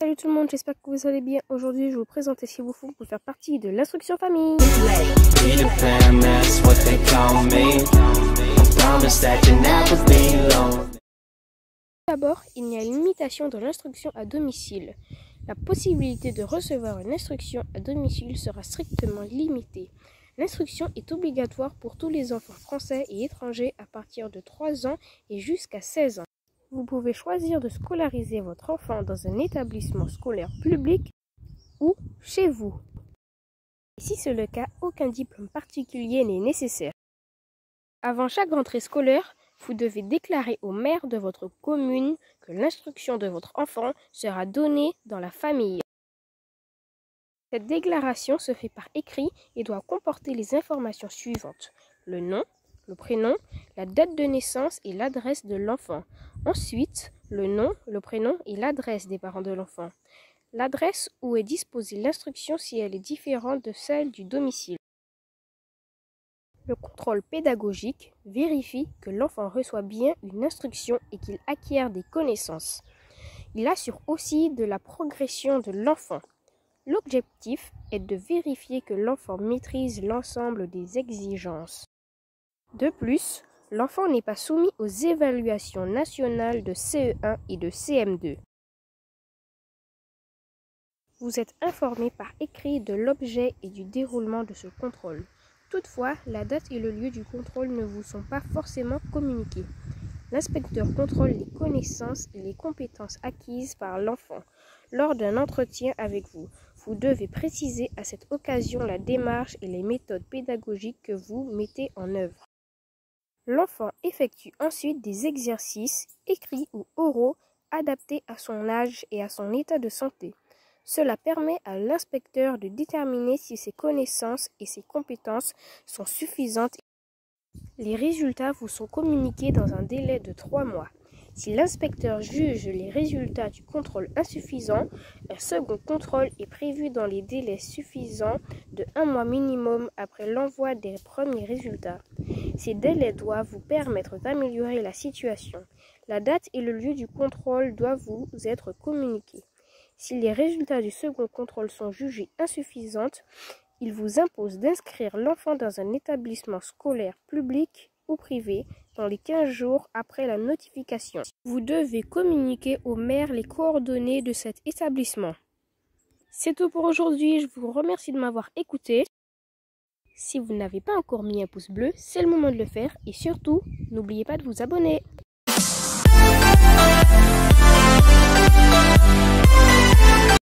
Salut tout le monde, j'espère que vous allez bien. Aujourd'hui, je vais vous présenter ce qu'il vous faut pour faire partie de l'instruction famille. D'abord, il y a une limitation de l'instruction à domicile. La possibilité de recevoir une instruction à domicile sera strictement limitée. L'instruction est obligatoire pour tous les enfants français et étrangers à partir de 3 ans et jusqu'à 16 ans. Vous pouvez choisir de scolariser votre enfant dans un établissement scolaire public ou chez vous. Et si c'est le cas, aucun diplôme particulier n'est nécessaire. Avant chaque rentrée scolaire, vous devez déclarer au maire de votre commune que l'instruction de votre enfant sera donnée dans la famille. Cette déclaration se fait par écrit et doit comporter les informations suivantes: le nom, le prénom, la date de naissance et l'adresse de l'enfant. Ensuite, le nom, le prénom et l'adresse des parents de l'enfant. L'adresse où est disposée l'instruction si elle est différente de celle du domicile. Le contrôle pédagogique vérifie que l'enfant reçoit bien une instruction et qu'il acquiert des connaissances. Il assure aussi de la progression de l'enfant. L'objectif est de vérifier que l'enfant maîtrise l'ensemble des exigences. De plus, l'enfant n'est pas soumis aux évaluations nationales de CE1 et de CM2. Vous êtes informé par écrit de l'objet et du déroulement de ce contrôle. Toutefois, la date et le lieu du contrôle ne vous sont pas forcément communiqués. L'inspecteur contrôle les connaissances et les compétences acquises par l'enfant lors d'un entretien avec vous. Vous devez préciser à cette occasion la démarche et les méthodes pédagogiques que vous mettez en œuvre. L'enfant effectue ensuite des exercices écrits ou oraux adaptés à son âge et à son état de santé. Cela permet à l'inspecteur de déterminer si ses connaissances et ses compétences sont suffisantes. Les résultats vous sont communiqués dans un délai de 3 mois. Si l'inspecteur juge les résultats du contrôle insuffisants, un second contrôle est prévu dans les délais suffisants de 1 mois minimum après l'envoi des premiers résultats. Ces délais doivent vous permettre d'améliorer la situation. La date et le lieu du contrôle doivent vous être communiqués. Si les résultats du second contrôle sont jugés insuffisants, il vous impose d'inscrire l'enfant dans un établissement scolaire public ou privé dans les 15 jours après la notification. Vous devez communiquer au maire les coordonnées de cet établissement. C'est tout pour aujourd'hui, je vous remercie de m'avoir écouté. Si vous n'avez pas encore mis un pouce bleu, c'est le moment de le faire et surtout, n'oubliez pas de vous abonner.